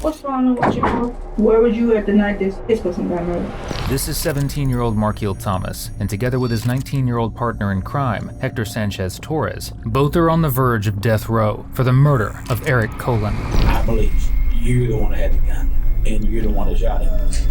What's going on with you, bro? Where was you at the night this person got murdered? This is 17-year-old Marquil Thomas, and together with his 19-year-old partner in crime, Hector Sanchez Torres, both are on the verge of death row for the murder of Eric Coen. I believe you're the one that had the gun, and you're the one that shot him.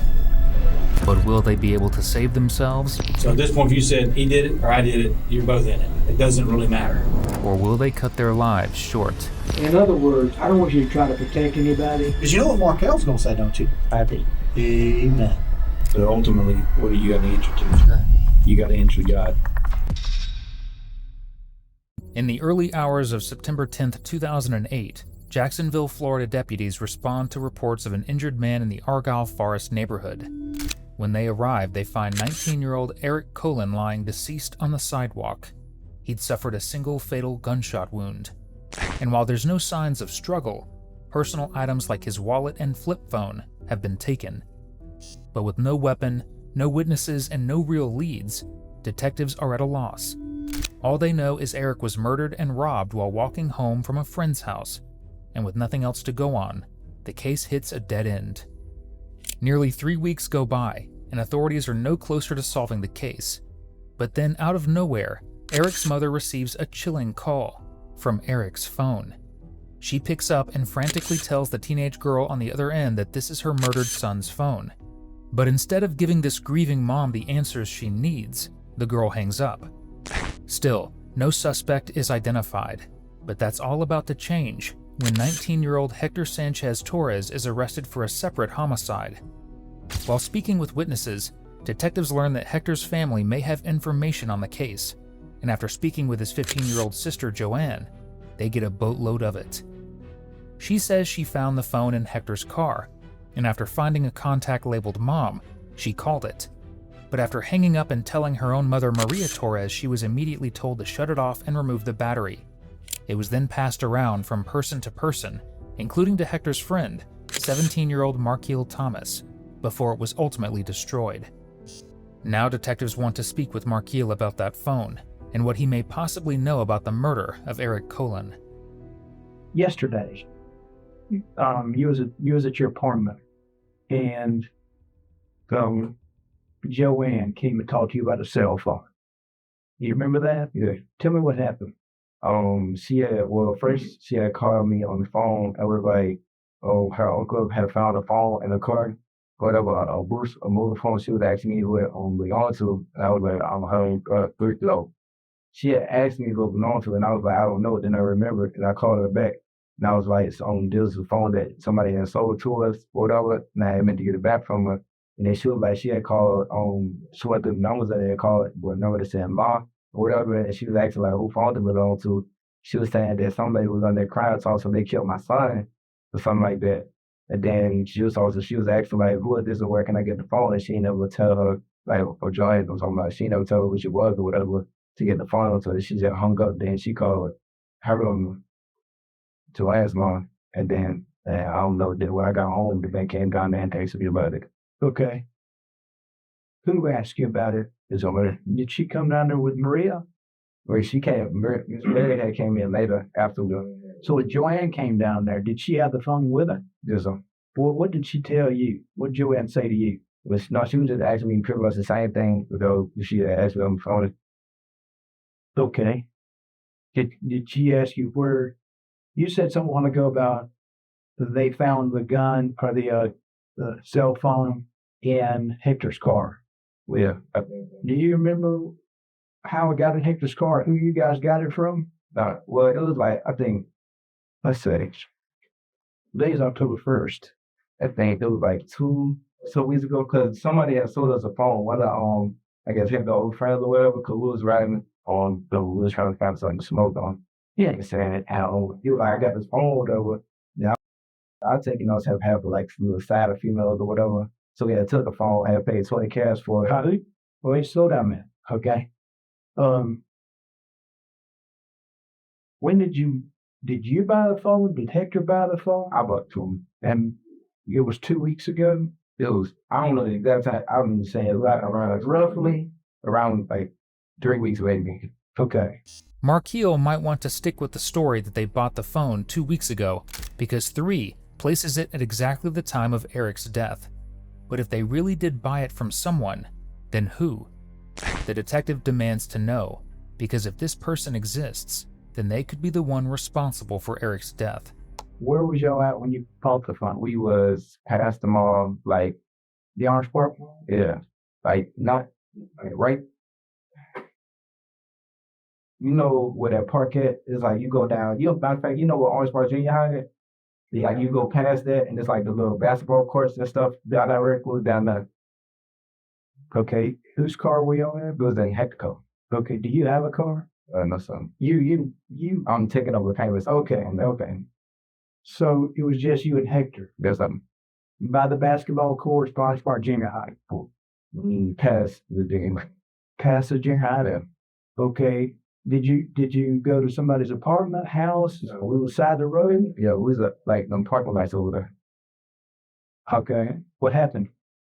But will they be able to save themselves? So at this point, if you said he did it or I did it, you're both in it. It doesn't really matter. Or will they cut their lives short? In other words, I don't want you to try to protect anybody. Because you know what Marquil's going to say, don't you? I think. Amen. But ultimately, what do you got to answer to? You got to answer to God. In the early hours of September 10th, 2008, Jacksonville, Florida deputies respond to reports of an injured man in the Argyle Forest neighborhood. When they arrive, they find 19-year-old Eric Coen lying deceased on the sidewalk. He'd suffered a single fatal gunshot wound. And while there's no signs of struggle, personal items like his wallet and flip phone have been taken. But with no weapon, no witnesses, and no real leads, detectives are at a loss. All they know is Eric was murdered and robbed while walking home from a friend's house. And with nothing else to go on, the case hits a dead end. Nearly 3 weeks go by, and authorities are no closer to solving the case. But then, out of nowhere, Eric's mother receives a chilling call from Eric's phone. She picks up and frantically tells the teenage girl on the other end that this is her murdered son's phone. But instead of giving this grieving mom the answers she needs, the girl hangs up. Still, no suspect is identified, but that's all about to change when 19-year-old Hector Sanchez Torres is arrested for a separate homicide. While speaking with witnesses, detectives learn that Hector's family may have information on the case, and after speaking with his 15-year-old sister Joanne, they get a boatload of it. She says she found the phone in Hector's car, and after finding a contact labeled Mom, she called it. But after hanging up and telling her own mother Maria Torres, she was immediately told to shut it off and remove the battery. It was then passed around from person to person, including to Hector's friend, 17-year-old Marquil Thomas, before it was ultimately destroyed. Now detectives want to speak with Marquil about that phone, and what he may possibly know about the murder of Eric Coen. Yesterday, you was at your apartment, and Joanne came and talked to you about a cell phone. You remember that? Yeah. Tell me what happened. First she had called me on the phone. I was like, her uncle had found a phone in the car, whatever, a mobile phone. She was asking me what belonged to. And I was like, I'm her low. She had asked me what belonged to, and I was like, I don't know. Then I remembered, and I called her back. And I was like, this is a phone that somebody had sold to us, whatever. And I meant to get it back from her. And then she was like, she had called, she went through the numbers that they had called, but number that said Ma, or whatever. And she was asking, like, who phone it belonged to. She was saying that somebody was on their crime talk, so they killed my son, or something like that. And then she was asking, like, who is this and where can I get the phone? And she never tell her, like, or Joanne was talking about, she never told her who she was or whatever to get the phone. So she just hung up. Then she called her Joanne's mom. And then I don't know, that when I got home, the bank came down there and texted me about it. Okay. Who asked you about it? Did she come down there with Maria? Where she came, Maria had came in later after. So when Joanne came down there, did she have the phone with her? Yes, sir. Well, what did she tell you? What did Joanne say to you? She was just asking me pretty much the same thing, though she had asked me on the phone. Okay. Did she ask you where? You said something a while ago about they found the gun or the cell phone in Hector's car. Yeah. Do you remember how it got in Hector's car? Who you guys got it from? Well, it was like, I think, let's say, today's October 1st. I think it was like 2 weeks ago, because somebody had sold us a phone. Whether, I guess, him, the old friends or whatever, because we was riding on, we was trying to find something to smoke on. Yeah. And saying, he was like, I got this phone, whatever. Yeah, I take, have like from the side of females or whatever. So we had took the phone, had paid 20 cash for it. Wait, slow down, man. Okay. When did you buy the phone? Did Hector buy the phone? I bought it to him. And it was 2 weeks ago? It was, I don't know the exact time. I'm saying roughly around like 3 weeks maybe. Okay. Marquil might want to stick with the story that they bought the phone 2 weeks ago, because 3 places it at exactly the time of Eric's death. But if they really did buy it from someone, then who? The detective demands to know, because if this person exists, then they could be the one responsible for Eric's death. Where was y'all at when you bought the phone? We was past the mall, like, The Orange Park? yeah, like, not, like, right. You know where that park at is, like, you go down, matter of fact, you know where Orange Park Junior High is? Like, you go past that, and it's like the little basketball courts and stuff down that way, goes down there. Okay. Whose car were y'all in? It was in Hector. Okay. Do you have a car? No, son. You. I'm taking over payments. Okay. So it was just you and Hector There's something by the basketball courts, Orange Park Junior High. past the game. Past the junior high. Yeah. Okay. Did you go to somebody's apartment, house, we were side of the road? Yeah, we was like them parking lights over there. Okay. What happened?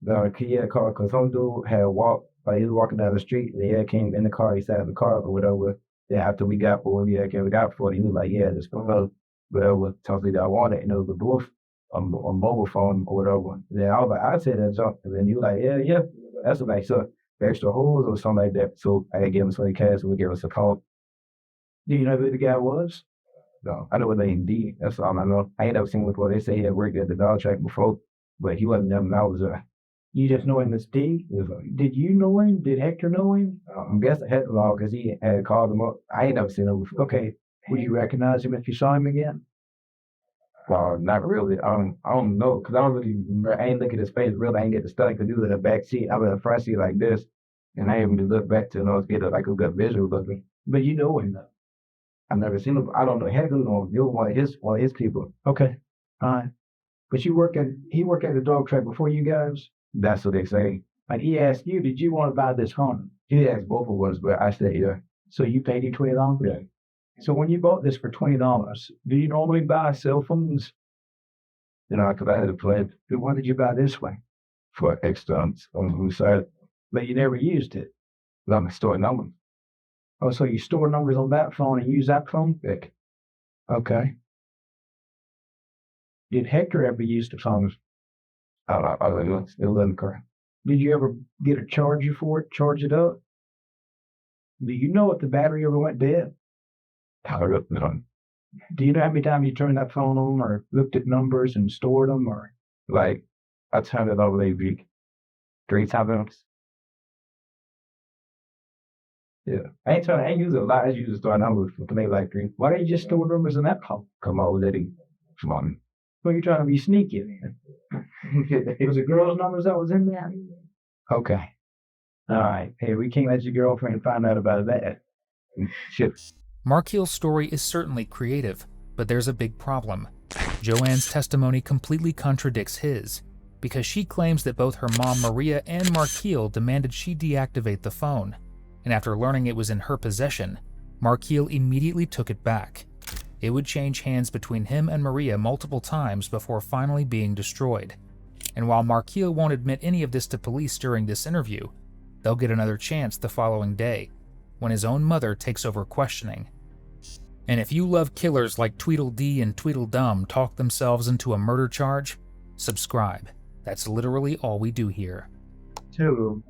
The kid had a car because some dude had walked, like he was walking down the street, and he had came in the car, he sat in the car or whatever. Then after we got for him, we got for it, he was like, yeah, this phone, whatever, tells me that I want it, and it was a booth, a mobile phone or whatever. Then I was like, I'd say that junk. And then he was like, yeah, that's like so extra holes or something like that. So I gave him some cash and we gave us a phone. Do you know who the guy was? No, I know what they did. That's all I know. I ain't never seen him before. They say he had worked at the dog track before, but he wasn't there when I was there. You just know him as D? Did you know him? Did Hector know him? I'm guessing Hector because he had called him up. I ain't never seen him before. Okay. Would you recognize him if you saw him again? Not really. I don't know because I don't really remember. I ain't look at his face really. I ain't get the study because he was in the back seat. I was in the front seat like this, and I ain't even look back to get a good visual of me. But you know him though. I've never seen him. I don't know. Hector know him. He was one of his people. Okay. All right. But he worked at the dog track before you guys? That's what they say. Like he asked you, did you want to buy this phone? He asked both of us, but I said yeah. So you paid him $20? Yeah. So when you bought this for $20, do you normally buy cell phones? You know, because I had a plan. Then why did you buy this one? For extra on the side. But you never used it. I'm storing numbers. Oh, so you store numbers on that phone and use that phone? Yeah. Okay. Did Hector ever use the phone? I don't know. It was in the car. Did you ever get a charger for it, charge it up? Do you know if the battery ever went dead? Power up and on. Do you know how many times you turned that phone on or looked at numbers and stored them? Or Like, I turned it over maybe 3 times. Yeah. I ain't use it a lot. I just use to store numbers for maybe like 3. why don't you just store numbers in that phone? Come on, lady. Come on. Well, you're trying to be sneaky, man. Was it girls' numbers that was in there? Okay. All right. Hey, we can't let your girlfriend find out about that. Shit. Marquil's story is certainly creative, but there's a big problem. Joanne's testimony completely contradicts his, because she claims that both her mom Maria and Marquil demanded she deactivate the phone, and after learning it was in her possession, Marquil immediately took it back. It would change hands between him and Maria multiple times before finally being destroyed. And while Marquil won't admit any of this to police during this interview, they'll get another chance the following day, when his own mother takes over questioning. And if you love killers like Tweedledee and Tweedledum talk themselves into a murder charge, subscribe. That's literally all we do here. Two.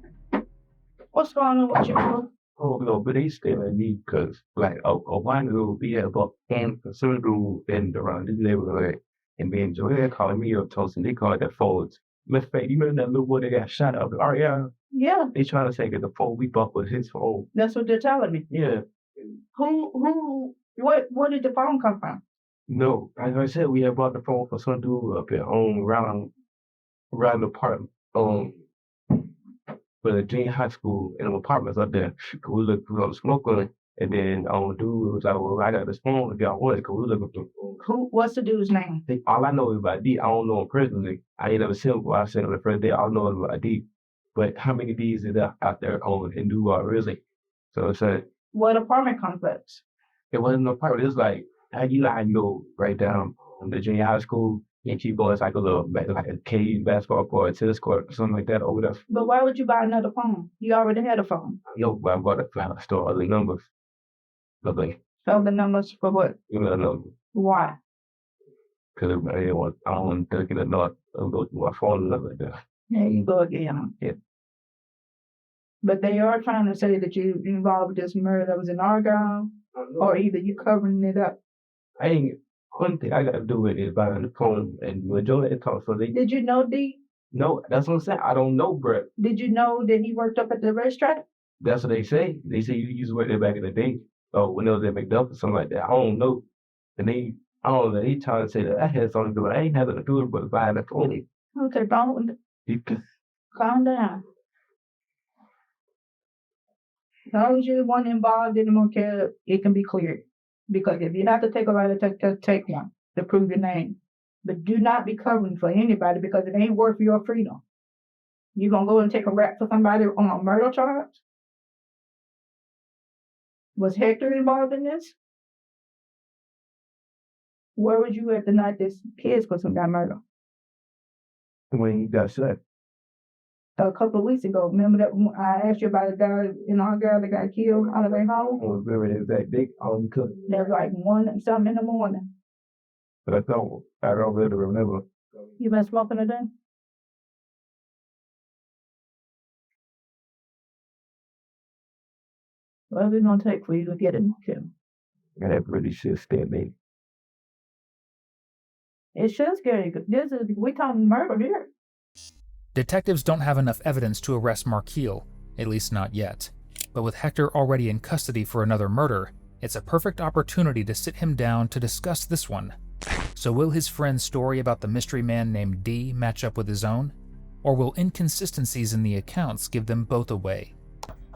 What's going on with you, bro? Oh, no, but they still in me because, like, a while ago, we had about 10 concerned dude in around this neighborhood, and then Joanne calling me up, toasting, they call it that Folds. Matter of fact, you remember that little boy that got shot up? Yeah, Yeah, they trying to take it the phone we bought with his phone. that's what they're telling me. Yeah. Where did the phone come from? No, like I said, we had bought the phone for some dude up here around the park, for the junior high school in the apartments up there. We looked for the smoke on it, and then dude was like, well, I got this phone if y'all want it, because we looking for What's the dude's name? all I know is about D. I don't know him personally. I ain't never seen him before. I seen him the first day. I don't know him about D. But how many D's is there out there in Duval, really? So it's What apartment complex? it wasn't no apartment. It was like, I go right down from the junior high school, and keep going. It's like a little, like a cage basketball court, tennis court, something like that over there. But why would you buy another phone? You already had a phone. Yo, I bought it to store other numbers. But like, So the numbers for what? you know, Why? Because I don't want to get a lot. I'll go to my phone and stuff like that. There you go again. Yeah. But they are trying to say that you involved with this murder that was in Argyle, or either you covering it up. I ain't, one thing I got to do with it is buy the phone and majority of the talk. So they, Did you know D? no, that's what I'm saying. I don't know, bro. Did you know that he worked up at the racetrack? That's what they say. They say you used to work there back in the day. Or when they was at McDuff or something like that. I don't know. And I don't know, they trying to say that I had something to do with it. I ain't nothing to do with it but buying the phone. Okay, don't calm down. As long as you're the one involved in the Marquil, it can be cleared. Because if you have to take a ride, take one to prove your name. But do not be covering for anybody because it ain't worth your freedom. You gonna go and take a rap for somebody on a murder charge? Was Hector involved in this? Where was you at the night this kid's person got murdered? When you got shot. A couple of weeks ago. Remember that I asked you about a guy in our girl that got killed on the way home? I don't remember that day. I only could. There was like 1 something in the morning. But I don't really remember. You been smoking today? What is it gonna take for you to get it killed? And that really should scare me. It should scare you. We talking murder here. Detectives don't have enough evidence to arrest Marquil, at least not yet. But with Hector already in custody for another murder, it's a perfect opportunity to sit him down to discuss this one. So will his friend's story about the mystery man named D match up with his own? Or will inconsistencies in the accounts give them both away?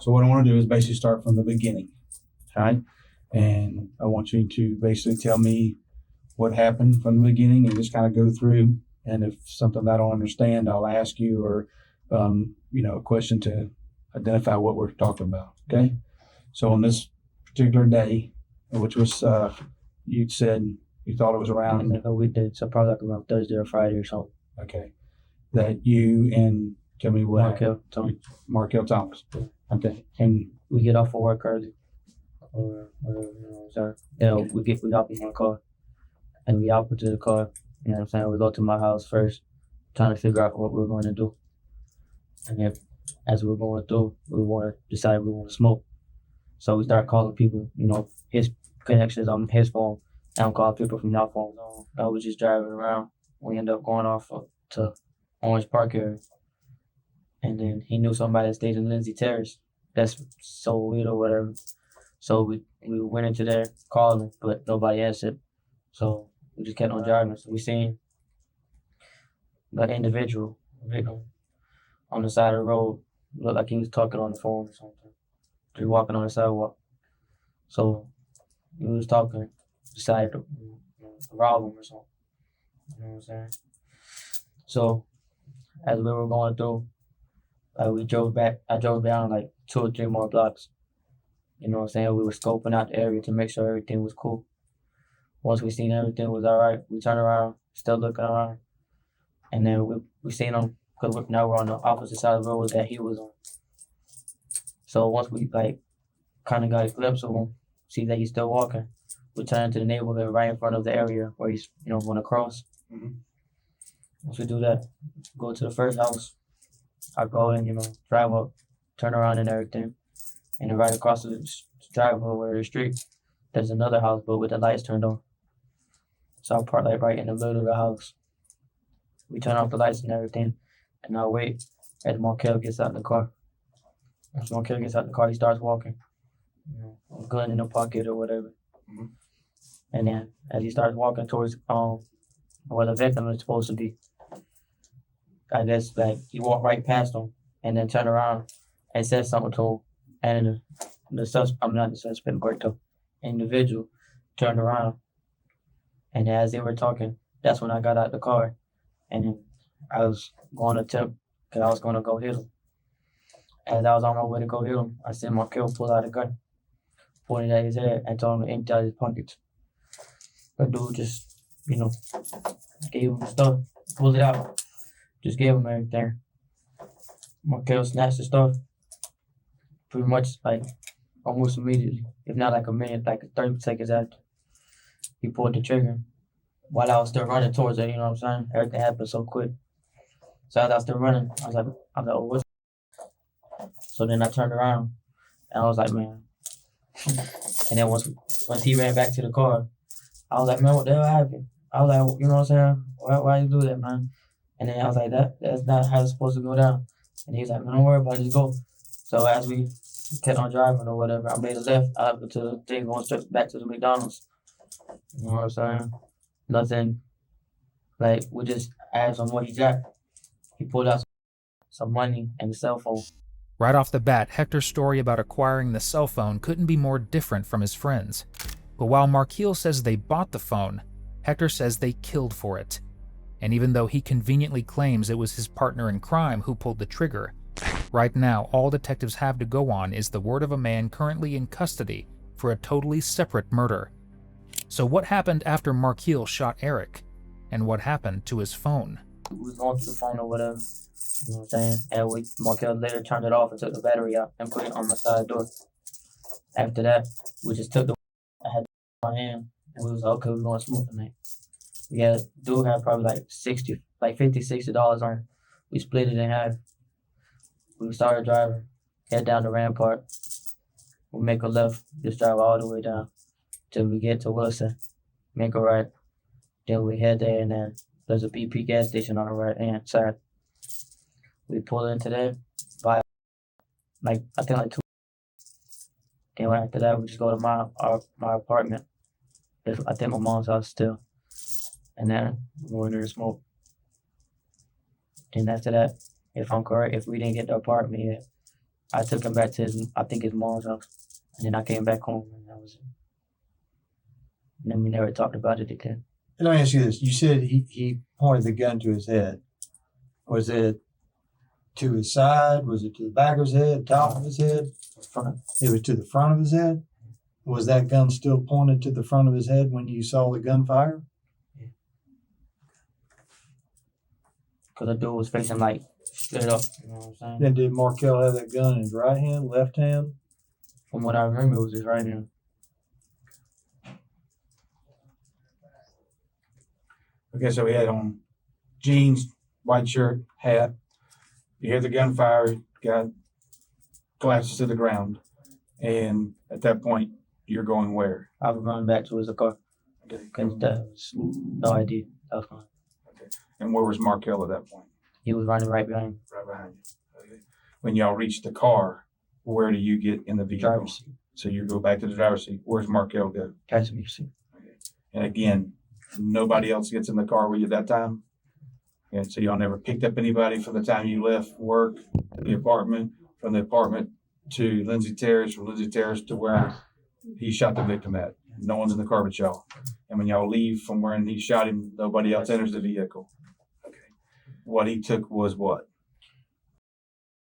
So what I want to do is basically start from the beginning, all right? And I want you to basically tell me what happened from the beginning and just kind of go through. And if something I don't understand, I'll ask you or, a question to identify what we're talking about, okay? So on this particular day, which was, you said you thought it was around, Like a weekday, so probably like around Thursday or Friday or something. okay, that you and, tell me what happened. Marquil, Tom. Marquil Thomas. Okay, and We get off of work early, sorry. Yeah, we hop in my car, and we hop into the car. You know what I'm saying? We go to my house first, trying to figure out what we're going to do. And if, as we're going through, we want to decide we want to smoke. So we start calling people, his connections on his phone. I don't call people from our phone. I was just driving around. We end up going off to Orange Park area. And then he knew somebody that stayed in Lindsay Terrace. That's so weird or whatever. So we went into there, called him, but nobody answered. So we just kept on driving. So we seen the individual victim on the side of the road. Looked like he was talking on the phone or something. Just walking on the sidewalk. So we was talking, decided to rob him or something. You know what I'm saying? So as we were going through, we drove back. I drove down like 2 or 3 more blocks. You know what I'm saying? We were scoping out the area to make sure everything was cool. Once we seen everything was all right, we turned around, still looking around. And then we seen him, because now we're on the opposite side of the road that he was on. So once we kind of got a glimpse of him, see that he's still walking, we turned into the neighborhood right in front of the area where he's, going to cross. Mhm. Once we do that, go to the first house. I go in, drive up, turn around and everything. And then right across the driveway or the street, there's another house, but with the lights turned on. So I park right in the middle of the house. We turn off the lights and everything, and I wait as Marquil gets out of the car. As Marquil gets out of the car, he starts walking. A gun in the pocket or whatever. Mhm. And then as he starts walking towards where the victim is supposed to be, I guess he walked right past him and then turned around and said something to him. And I'm not the suspect, but the individual turned around. And as they were talking, that's when I got out of the car. And then I was going to attempt, because I was going to go hit him. As I was on my way to go hit him, I seen Marquil pull out a gun, pointed at his head, and told him to empty out his pockets. The dude just, gave him the stuff, pulled it out, just gave him everything. Marquil snatched the stuff pretty much almost immediately, if not a minute, 30 seconds after. He pulled the trigger, while I was still running towards it, you know what I'm saying? Everything happened so quick. So as I was still running, I was like, oh, what's. So then I turned around and I was like, man. And then once he ran back to the car, I was like, man, what the hell happened? I was like, you know what I'm saying? Why you do that, man? And then I was like, that's not how it's supposed to go down. And he was like, man, don't worry about it, just go. So as we kept on driving or whatever, I made a left out to the thing going straight back to the McDonald's. You know what I'm saying? Nothing, like, we just asked him what he got. He pulled out some money and a cell phone. Right off the bat, Hector's story about acquiring the cell phone couldn't be more different from his friends. But while Marquil says they bought the phone, Hector says they killed for it. And even though he conveniently claims it was his partner in crime who pulled the trigger, right now all detectives have to go on is the word of a man currently in custody for a totally separate murder. So what happened after Marquil shot Eric? And what happened to his phone? We was going through the phone or whatever. You know what I'm saying? And Marquil later turned it off and took the battery out and put it on my side door. After that, we just took I had my hand and we was like, okay, we're going to smoke tonight. Dude had probably like $50-$60 on it. We split it in half. We started driving, head down the Rampart. We make a left, just drive all the way down till we get to Wilson. Make a right. Then we head there and then there's a BP gas station on the right hand side. We pull into there, buy I think like 2. Then after that we just go to my apartment. I think my mom's house still. And then we go in there to smoke. Then after that, if I'm correct, if we didn't get the apartment yet, I took him back to his mom's house. And then I came back home and that was it. And then we never talked about it again. And let me ask you this. You said he pointed the gun to his head. Was it to his side? Was it to the back of his head, top of his head? Front. It was to the front of his head? Was that gun still pointed to the front of his head when you saw the gunfire? Because the dude was facing like straight up, you know what I'm saying? Then did Marquil have that gun in his right hand, left hand? From what I remember, it was his right hand. Okay, so he had on jeans, white shirt, hat. You hear the gunfire, got collapses to the ground. And at that point, you're going where? I was running back towards the car. Okay. Because that was no idea. That was fine. Okay. And where was Marquil at that point? He was running right behind me. Right behind you. Okay. When y'all reach the car, where do you get in the vehicle? Driver's seat. So you go back to the driver's seat. Where's Marquil go? Passenger seat. Okay. And again, nobody else gets in the car with you at that time? And so y'all never picked up anybody from the time you left work to the apartment, from the apartment to Lindsay Terrace, from Lindsay Terrace to where he shot the victim at. No one's in the car but y'all. And when y'all leave from where he shot him, nobody else enters the vehicle. Okay. What he took was what?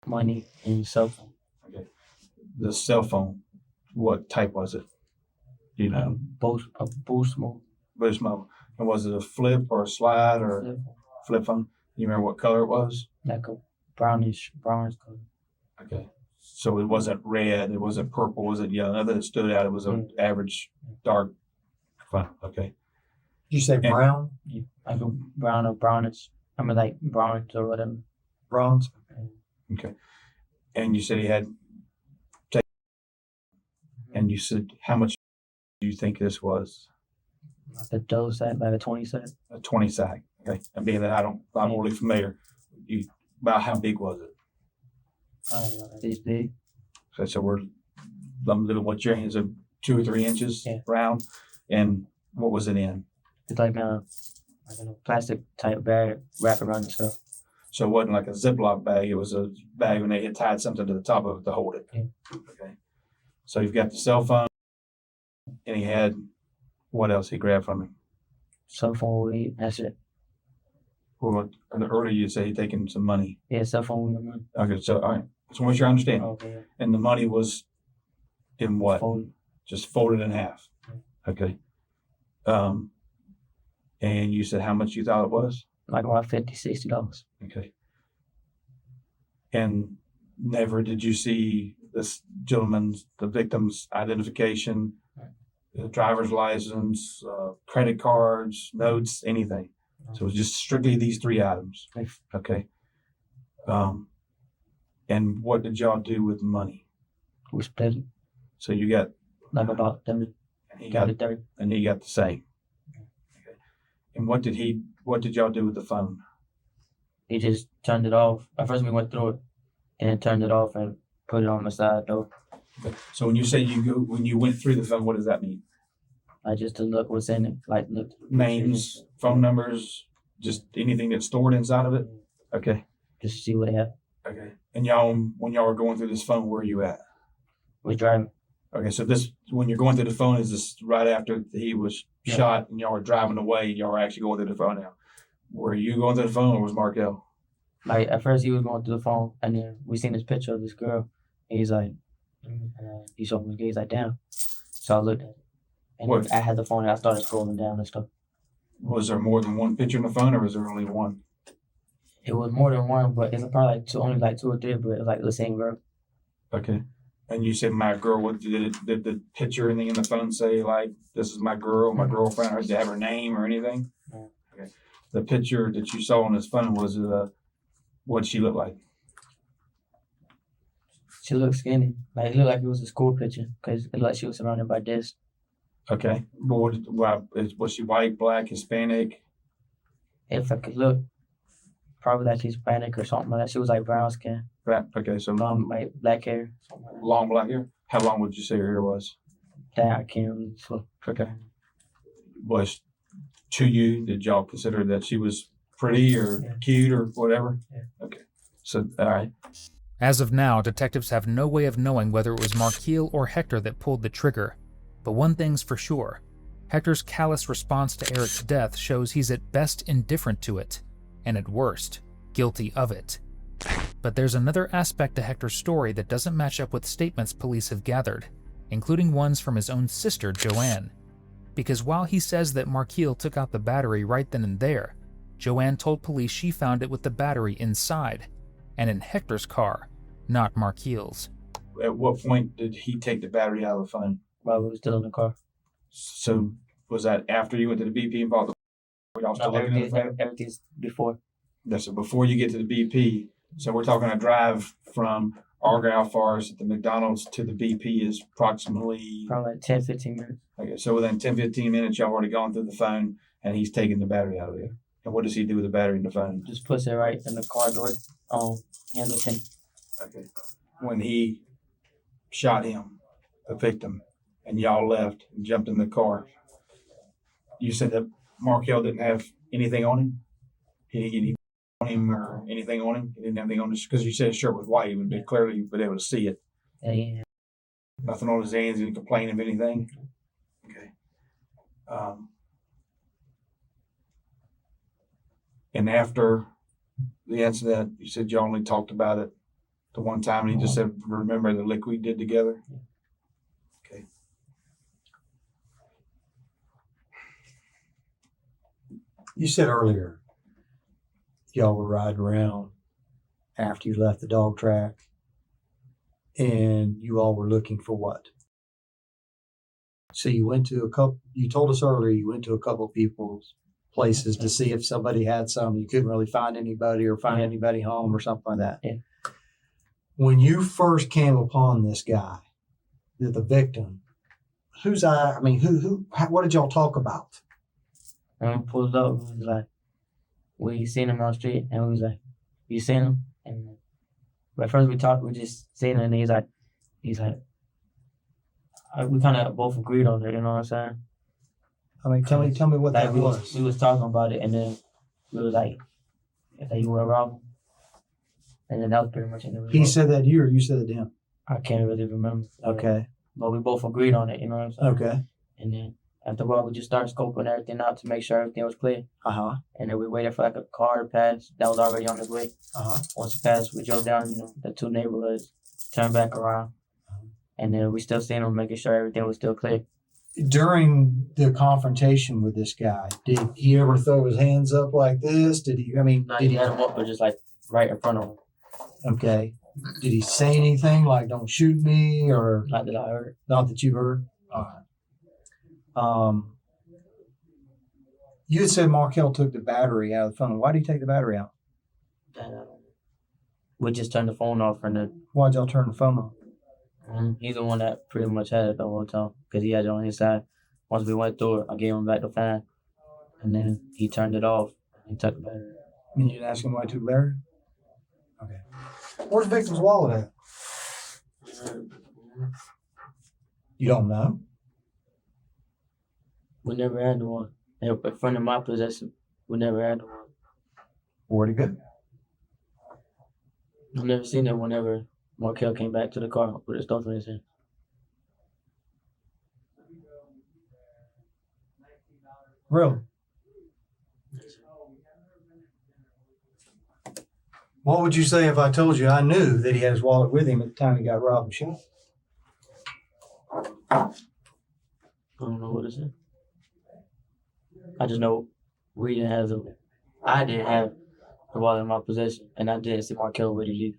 Money and cell phone. Okay. The cell phone, what type was it? Do you know? A boost mode. Boost mode. And was it a flip or a slide or flip phone? You remember what color it was? Like a brownish color. Okay. So it wasn't red, it wasn't purple, was it yellow? Nothing that stood out. It was an average dark fine. Okay. Did you say brown? Yeah, like a brown or brownish. I mean like brownish or whatever. Bronze? Okay. And you said he had taken, and you said how much do you think this was? Like a dough sack, like a 20 sack. A 20 sack. Okay. And being that I'm really familiar, about how big was it? This big. So we're little, what your hands are 2 or 3 inches round. And what was it in? It's like a plastic type bag wrapped around itself. So it wasn't like a Ziploc bag. It was a bag when they had tied something to the top of it to hold it. Yeah. Okay. So you've got the cell phone, and he had, what else he grabbed from him? Cell phone, weed, that's it. Well, earlier you said he'd taken some money. Yeah, cell phone, weed, and money. Okay, so all right. Just want to make sure I understand. Okay. And the money was in what? Folded. Just folded in half. Okay. And you said how much you thought it was? Like around $50-$60. Okay. And never did you see this gentleman's, the victim's identification driver's license, credit cards, notes, anything. So it's just strictly these 3 items. Okay. And what did y'all do with the money? We split it, So you got, like about them. and he Got got, it there. and he got the same. Okay. And what did y'all do with the phone? He just turned it off. At first we went through it and then turned it off and put it on the side though. So when you say when you went through the phone, what does that mean? Like just to look what's in it. Like look. Names, phone numbers, just anything that's stored inside of it? Okay. Just to see what they have. Okay. And y'all, when y'all were going through this phone, where are you at? We driving. Okay, so when you're going through the phone, is this right after he was shot and y'all were driving away and y'all were actually going through the phone now? Were you going through the phone or was Marquil? Like at first he was going through the phone and then we seen this picture of this girl. And he's like, he showed me, he's like, damn. So I looked at it. And What? I had the phone and I started scrolling down and stuff. Was there more than one picture in the phone or was there only one? It was more than one, but it's probably like only like 2 or 3, but it was like the same girl. Okay. And you said my girl, what did the picture anything in the phone say, like, this is my girl, my girlfriend, or did it have her name or anything? No. Okay. The picture that you saw on this phone, was it what did she look like? She looked skinny. Like it looked like it was a school picture because it looked like she was surrounded by desks. Okay. But was she white, black, Hispanic? If I could look, probably like she's Hispanic or something like that. She was like brown skin, Right. Okay, so like black hair, something like that. long black hair? How long would you say her hair was? That I can't really so. Okay. Was to you, did y'all consider that she was pretty or cute or whatever? Yeah. Okay. So, all right. As of now, detectives have no way of knowing whether it was Marquil or Hector that pulled the trigger. But one thing's for sure. Hector's callous response to Eric's death shows he's at best indifferent to it, and at worst, guilty of it. But there's another aspect to Hector's story that doesn't match up with statements police have gathered, including ones from his own sister, Joanne. Because while he says that Marquil took out the battery right then and there, Joanne told police she found it with the battery inside, and in Hector's car, not Marquil's. At what point did he take the battery out of the phone? While we were still in the car. So, was that after you went to the BP and bought the were y'all still looking at the phone? Everything's before. That's before you get to the BP. So we're talking a drive from Argyle Forest at the McDonald's to the BP is approximately, Probably like 10, 15 minutes. okay, so within 10, 15 minutes, y'all already gone through the phone and he's taking the battery out of there. And what does he do with the battery in the phone? Just puts it right in the car door handle thing. Okay. When he shot him, the victim, and y'all left and jumped in the car, you said that Marquil didn't have anything on him? He didn't get any on him or anything on him? He didn't have anything on his, because you said his shirt was white, he would be clearly been able to see it. Yeah. Nothing on his hands, he didn't complain of anything? Okay. And after the incident, you said you only talked about it the one time, and he just said, remember the lick we did together? Okay. You said earlier y'all were riding around after you left the dog track and you all were looking for what? So you went to you told us earlier you went to a couple people's places to see if somebody had some. You couldn't really find anybody or find anybody home or something like that. Yeah. When you first came upon this guy, the victim, what did y'all talk about? And we pulled up, we was like, we seen him on the street, and we was like, you seen him? And at first we talked, we just seen him, and he's like, we kind of both agreed on it, you know what I'm saying? I mean, tell me what Like that we was. was talking about it, and then we was like, you were wrong. And then that was pretty much it. He said that to you or you said it to him? I can't really remember. Okay. But we both agreed on it, you know what I'm saying? Okay. And then after a while, we just started scoping everything out to make sure everything was clear. Uh-huh. And then we waited for like a car to pass that was already on its way. Uh-huh. Once it passed, we drove down, the 2 neighborhoods, turned back around. And then we still seen him, making sure everything was still clear. During the confrontation with this guy, did he ever throw his hands up like this? Did he He had him up, but just like right in front of him. Okay. Did he say anything like, don't shoot me, or Not that I heard. not that you heard? All right. You had said Marquil took the battery out of the phone. Why did he take the battery out? We just turned the phone off and Why'd y'all turn the phone off? he's the one that pretty much had it the whole time because he had it on his side. Once we went through it, I gave him back the phone, and then he turned it off. He took the battery. And you didn't ask him why he took the battery? Okay. Where's the victim's wallet at? You don't know? We never had the one. In front of my possession, we never had the one. Where'd it go? I've never seen it whenever Marquil came back to the car with his stuff in his hand. Really? What would you say if I told you I knew that he had his wallet with him at the time he got robbed and shot? I don't know what to say. I just know we didn't have the. I didn't have the wallet in my possession, and I didn't see Marquil with it either.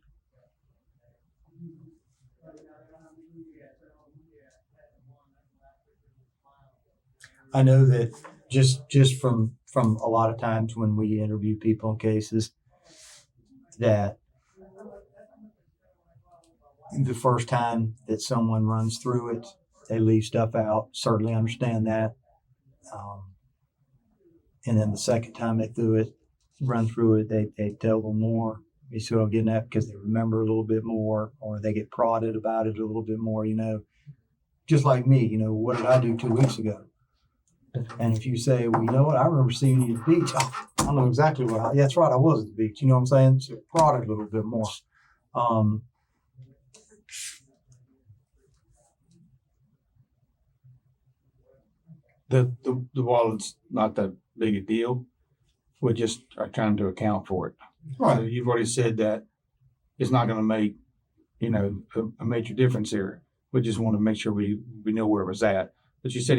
I know that just from a lot of times when we interview people in cases, that the first time that someone runs through it, they leave stuff out. Certainly understand that. And then the second time they run through it, they tell them more. You see what I'm getting at? Because they remember a little bit more, or they get prodded about it a little bit more, Just like me, what did I do 2 weeks ago? And if you say, well, you know what, I remember seeing you at the beach. Oh, I know exactly yeah, that's right, I was at the beach. You know what I'm saying? So prodded a little bit more. The wallet's not that big a deal. We just are trying to account for it. Right. So you've already said that it's not going to make, a major difference here. We just want to make sure we know where it was at. But you said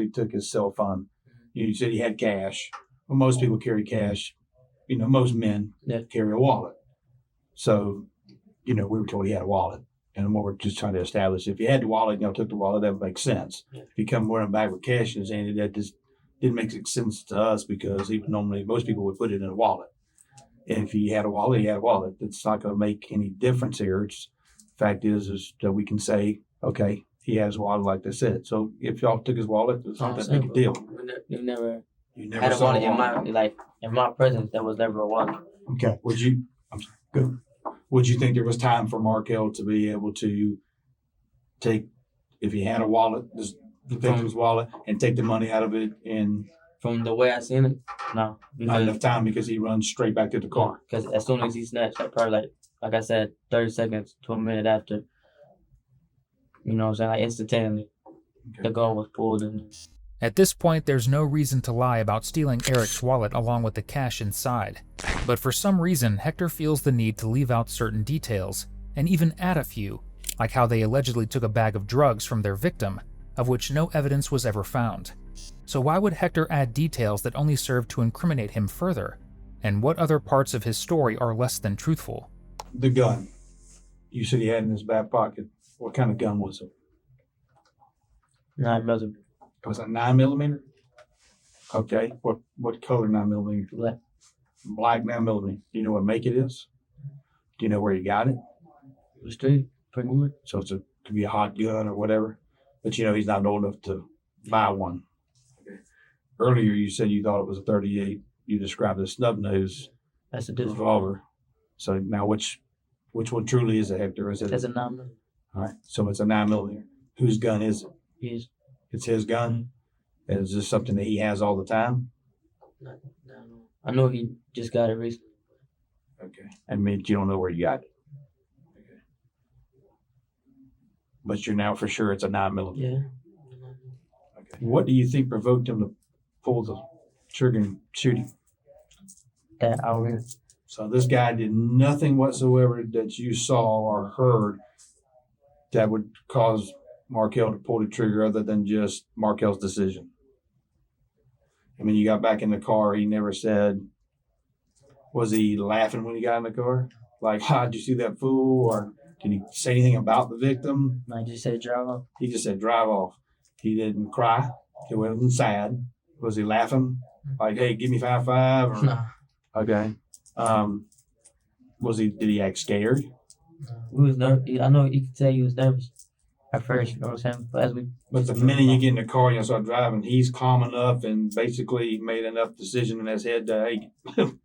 he took his cell phone. You said he had cash. Well, most people carry cash. Most men carry a wallet. So, we were told he had a wallet. And what we're just trying to establish, if he had the wallet, took the wallet, that would make sense. Yeah. If he come wearing back with cash in his hand, that just didn't make sense to us because most people would put it in a wallet. And if he had a wallet, he had a wallet. It's not going to make any difference here. Fact is that we can say, okay, he has a wallet like they said. So if y'all took his wallet, it's not that big a deal. You never You had a wallet in my presence. There was never a wallet. Okay. Would you think there was time for Marquil to be able to take, if he had a wallet, the victim's wallet, and take the money out of it in From the way I seen it, no. not enough time because he runs straight back to the car? Because as soon as he snatched, probably like I said, 30 seconds to a minute after, instantaneously, the gun was pulled in. At this point, there's no reason to lie about stealing Eric's wallet along with the cash inside. But for some reason, Hector feels the need to leave out certain details, and even add a few, like how they allegedly took a bag of drugs from their victim, of which no evidence was ever found. So why would Hector add details that only serve to incriminate him further? And what other parts of his story are less than truthful? The gun you said he had in his back pocket. What kind of gun was it? 9mm. It was a 9mm? Okay. What color 9mm? Black. Black 9mm. Do you know what make it is? Do you know where you got it? The street, pretty much. So could be a hot gun or whatever. But he's not old enough to buy one. Okay. Earlier you said you thought it was a 38. You described it as snub nose That's a different. revolver. So now which one truly is a Hector? Is it? That's a 9mm. All right. So it's a 9mm. Whose gun is it? Yes. It's his gun. And is this something that he has all the time? No. I know he just got it recently. Okay. You don't know where you got it. Okay. But you're now for sure it's a 9mm. Yeah. Okay. What do you think provoked him to pull the trigger and shoot him? That I really. So this guy did nothing whatsoever that you saw or heard that would cause Marquil to pull the trigger other than just Marquil's decision. You got back in the car, he never said, was he laughing when he got in the car? Like, did you see that fool? Or did he say anything about the victim? I just said drive off. He just said drive off. He didn't cry. He wasn't sad. Was he laughing? Like, hey, give me 5-5? Or, Nah. okay. Did he act scared? We was nervous. I know you could tell he was nervous at first, you know what I'm saying? But the minute you get in the car and you start driving, he's calm enough and basically made enough decision in his head to, hey,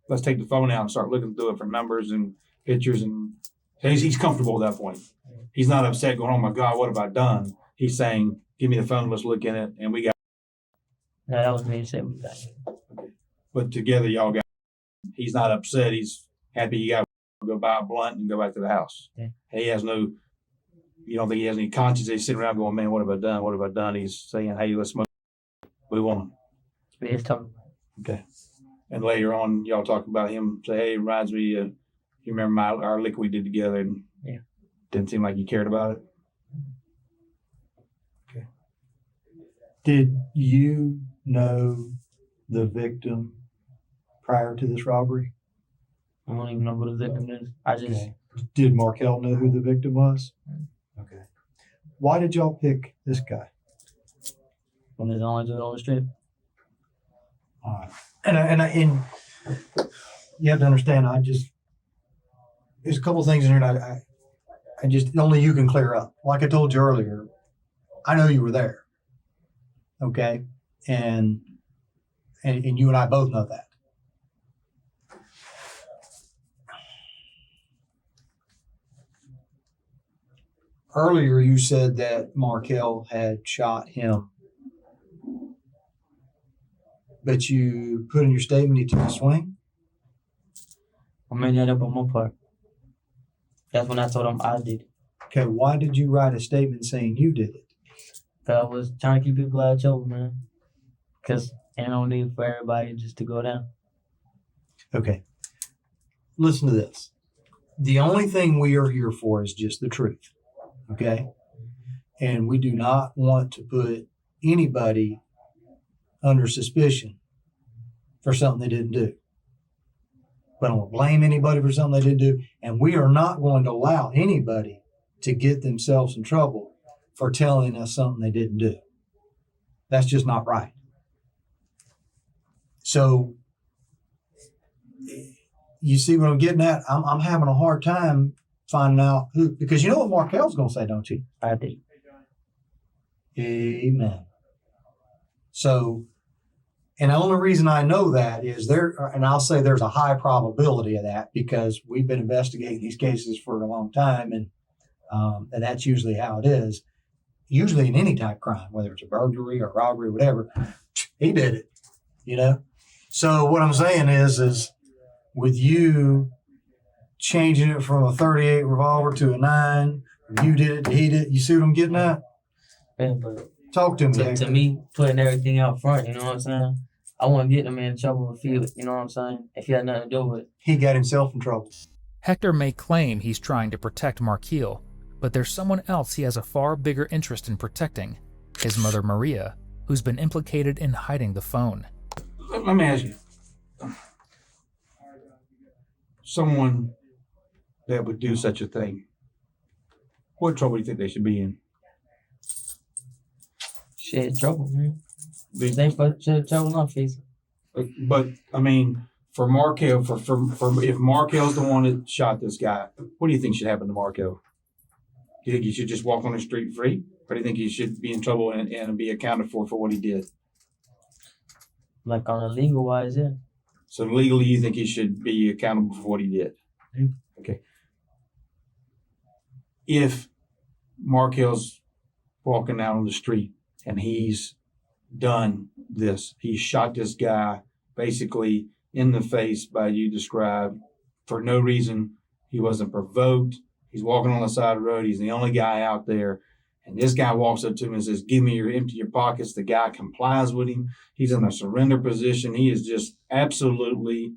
let's take the phone out and start looking through it for numbers and pictures. And he's comfortable at that point. He's not upset going, oh my God, what have I done? He's saying, give me the phone, let's look in it. And we got. No, that was me that said we got it. But together, y'all got. He's not upset. He's happy you got to go buy a blunt and go back to the house. Yeah. He has no. You don't think he has any conscience? He's sitting around going, man, what have I done? What have I done? He's saying, hey, let's smoke. We want. We just talking. Okay. And later on, y'all talk about him. Say, hey, it reminds me. You remember our liquor we did together? And yeah. Didn't seem like you cared about it. Okay. Did you know the victim prior to this robbery? I don't even know who the victim is. I just. Okay. Did Marquil know who the victim was? Okay. Why did y'all pick this guy? When there's only dude on the street. All right. And you have to understand, there's a couple of things in here that I just, only you can clear up. Like I told you earlier, I know you were there. Okay? And you and I both know that. Earlier, you said that Marquil had shot him. But you put in your statement he took a swing? I made that up on my part. That's when I told him I did it. Okay, why did you write a statement saying you did it? Because I was trying to keep people out of trouble, man. Because ain't no need for everybody just to go down. Okay. Listen to this. The only thing we are here for is just the truth. Okay? And we do not want to put anybody under suspicion for something they didn't do. We don't want to blame anybody for something they didn't do. And we are not going to allow anybody to get themselves in trouble for telling us something they didn't do. That's just not right. So, you see what I'm getting at? I'm having a hard time finding out who, because you know what Marquil's going to say, don't you? I did. Amen. So, and the only reason I know that is and I'll say there's a high probability of that because we've been investigating these cases for a long time, and that's usually how it is. Usually in any type of crime, whether it's a burglary or robbery or whatever, he did it, you know? So what I'm saying is with you changing it from a 38 revolver to a 9, you did it, he did it, you see what I'm getting at? Yeah, but Talk to me. to me, putting everything out front, you know what I'm saying? I want to get him in trouble if he, you know what I'm saying? If he had nothing to do with it. He got himself in trouble. Hector may claim he's trying to protect Marquil, but there's someone else he has a far bigger interest in protecting, his mother Maria, who's been implicated in hiding the phone. Let me ask you. Someone that would do such a thing, what trouble do you think they should be in? Shit, trouble, man. They put trouble on face. But I mean, for Marquil, for if Marquil's the one that shot this guy, what do you think should happen to Marquil? Do you think he should just walk on the street free, or do you think he should be in trouble and be accounted for what he did? Like on a legal wise, yeah. So legally, you think he should be accountable for what he did? Mm-hmm. Okay. If Marquil's walking out on the street and he's done this, he shot this guy basically in the face by you described for no reason. He wasn't provoked. He's walking on the side of the road. He's the only guy out there. And this guy walks up to him and says, empty your pockets. The guy complies with him. He's in a surrender position. He is just absolutely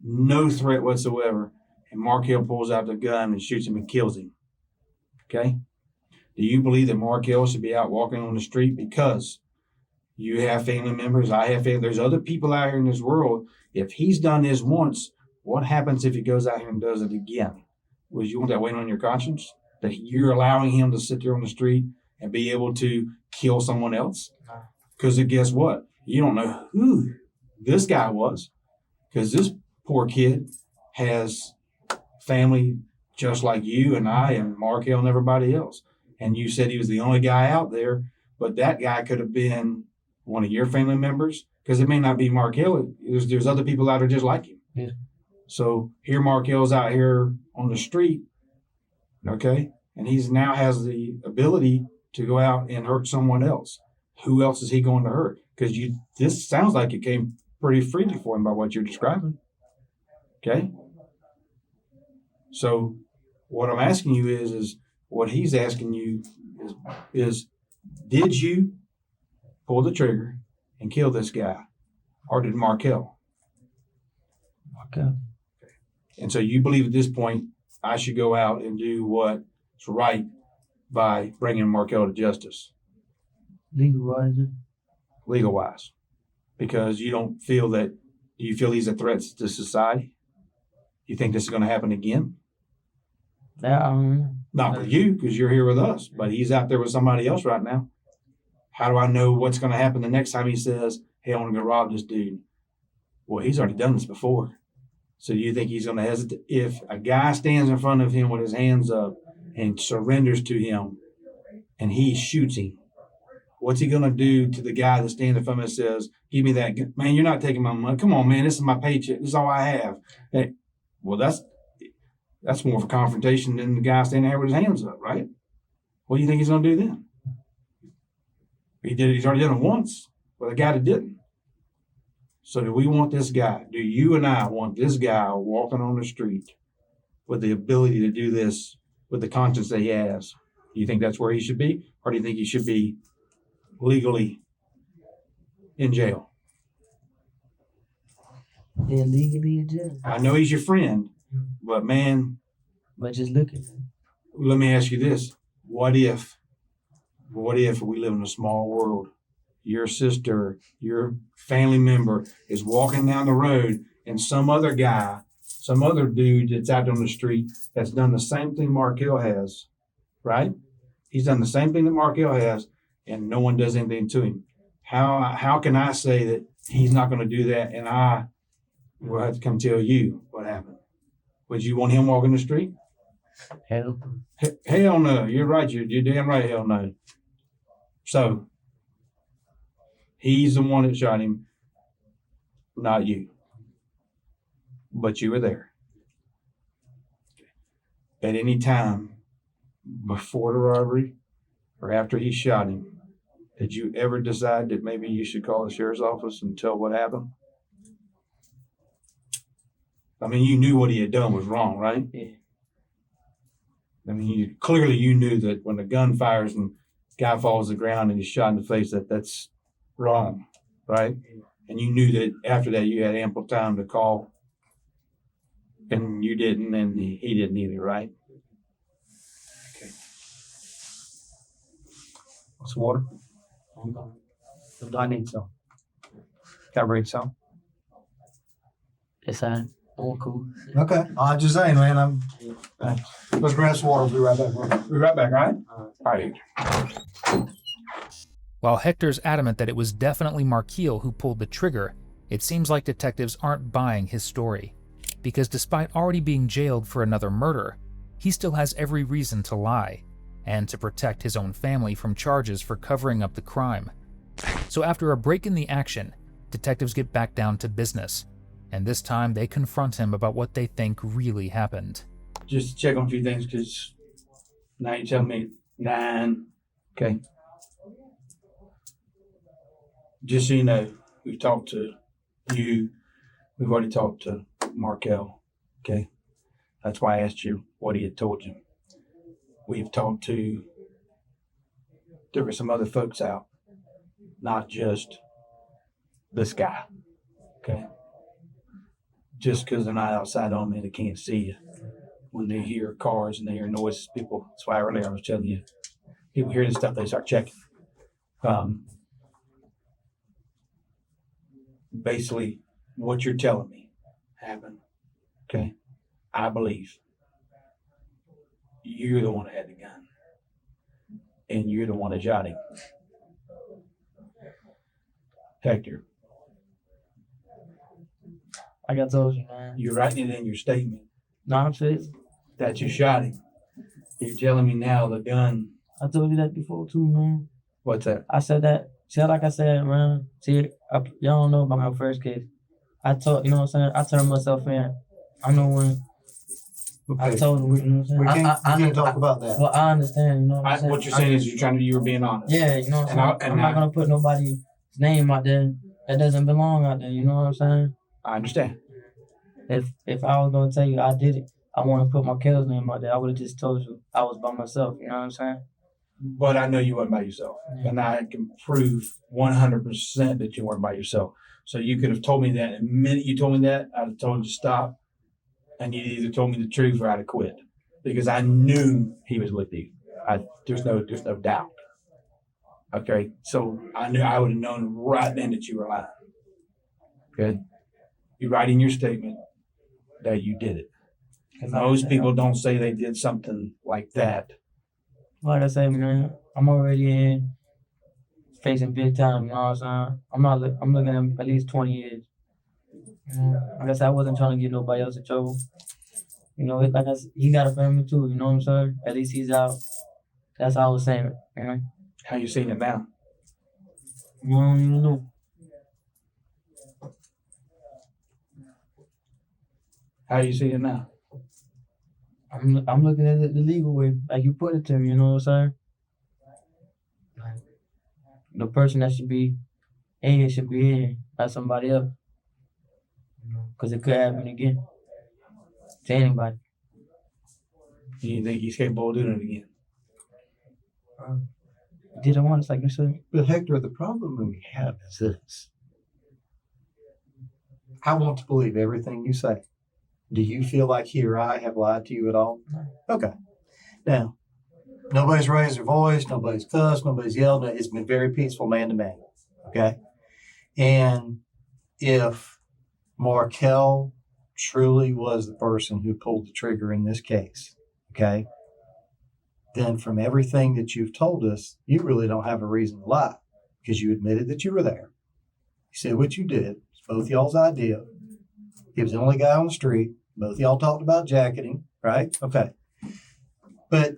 no threat whatsoever. And Marquil pulls out the gun and shoots him and kills him. Okay? Do you believe that Marquil should be out walking on the street? Because you have family members, I have family. There's other people out here in this world. If he's done this once, what happens if he goes out here and does it again? Would you want that weight on your conscience? That you're allowing him to sit there on the street and be able to kill someone else? Because guess what? You don't know who this guy was, because this poor kid has family just like you and I and Marquil and everybody else. And you said he was the only guy out there, but that guy could have been one of your family members, because it may not be Marquil. There's other people out there just like him. Yeah. So here Marquil's out here on the street, okay, and he's now has the ability to go out and hurt someone else. Who else is he going to hurt? Because this sounds like it came pretty freely for him by what you're describing. Okay? So what I'm asking you is what he's asking you is did you pull the trigger and kill this guy? Or did Marquil? Okay. And so you believe at this point I should go out and do what's right by bringing Marquil to justice, legal-wise, because you don't feel that, do you feel he's a threat to society? You think this is going to happen again? Not with you, because you're here with us, but he's out there with somebody else right now. How do I know what's going to happen the next time he says, hey, I want to go rob this dude? Well, he's already done this before. So do you think he's going to hesitate? If a guy stands in front of him with his hands up and surrenders to him and he shoots him, what's he going to do to the guy that stands in front of him and says, give me that gun? Man, you're not taking my money. Come on, man, this is my paycheck. This is all I have. Hey, well, that's more of a confrontation than the guy standing there with his hands up, right? What do you think he's going to do then? He's already done it once with a guy that didn't. So do we want this guy? Do you and I want this guy walking on the street with the ability to do this with the conscience that he has? Do you think that's where he should be? Or do you think he should be legally in jail? Yeah, legally in jail. I know he's your friend, but man, But just look at it. let me ask you this. What if we live in a small world? Your sister, your family member is walking down the road and some other guy, some other dude that's out on the street that's done the same thing Marquil has, right? He's done the same thing that Marquil has, and no one does anything to him. How can I say that he's not going to do that, and I will have to come tell you what happened? Would you want him walking the street? Hell. Hell no. You're right. You're damn right. Hell no. So he's the one that shot him, not you. But you were there. At any time before the robbery or after he shot him, did you ever decide that maybe you should call the sheriff's office and tell what happened? I mean, you knew what he had done was wrong, right? Yeah. I mean, clearly you knew that when the gun fires and guy falls to the ground and he's shot in the face, that's wrong, right? And you knew that after that you had ample time to call, and you didn't, and he didn't either, right? Okay. What's water? I need some. Can I bring some? It's fine. I'm cool. Okay. I'm just saying, man. Let's grab some water. We'll be right back, bro. We'll be right back, right? All right. While Hector's adamant that it was definitely Marquil who pulled the trigger, it seems like detectives aren't buying his story. Because despite already being jailed for another murder, he still has every reason to lie, and to protect his own family from charges for covering up the crime. So after a break in the action, detectives get back down to business, and this time they confront him about what they think really happened. Just to check on a few things, because now you tell me 9. Okay. Just so you know, we've talked to you. We've already talked to Marquil. Okay. That's why I asked you what he had told you. We've talked to, there were some other folks out, not just this guy. Okay. Just because they're not outside on me, they can't see you. When they hear cars and they hear noises, people, that's why earlier I was telling you, people hear this stuff, they start checking. Basically, what you're telling me happened. Okay. I believe you're the one that had the gun. and you're the one that shot him. Hector, Like I told you, man. you're writing it in your statement No, I'm serious. that you shot him. You're telling me now the gun. I told you that before too, man. What's that? I said that. See, like I said, man. See, y'all don't know about my first case. I told, you know what I'm saying? I turned myself in. I know when. I Okay. told him, you know what I'm saying? We can't, I we can't talk about that. Well, I understand, you know what I'm saying? What you're saying is you were being honest. Yeah, you know what I'm saying? And I'm not gonna put nobody's name out there that doesn't belong out there. You know what I'm saying? I understand. If I was gonna tell you I did it, I want to put Marquil's name out there. I would have just told you I was by myself. You know what I'm saying? But I know you weren't by yourself. Yeah. And I can prove 100% that you weren't by yourself. So you could have told me that. And the minute you told me that, I'd have told you to stop. And you'd either told me the truth or I'd have quit. Because I knew he was with you. There's no doubt. Okay? So I knew I would have known right then that you were lying. Okay? You write in your statement that you did it. Most people don't say they did something like that. Like I said, man, I'm already in facing big time. You know what I'm saying? I'm looking at least 20 years. You know, like I said, I wasn't trying to get nobody else in trouble. You know, like I said, he got a family too. You know what I'm saying? At least he's out. That's how I was saying it. You know? How you seeing it now? I don't even know. How you see it now? I'm looking at it the legal way, like you put it to me. You know what I'm saying? Like, the person that should be in should be in, not somebody else. You know, because it could happen again to anybody. You think he's capable of doing it again? Did it once, like you said. But Hector, the problem we have is this. I want to believe everything you say. Do you feel like he or I have lied to you at all? No. Okay. Now, nobody's raised their voice, nobody's cussed, nobody's yelled. It's been very peaceful man to man. Okay. And if Marquil truly was the person who pulled the trigger in this case, okay, then from everything that you've told us, you really don't have a reason to lie because you admitted that you were there. You said what you did. It's both y'all's idea. He was the only guy on the street. Both y'all talked about jacketing, right? Okay. But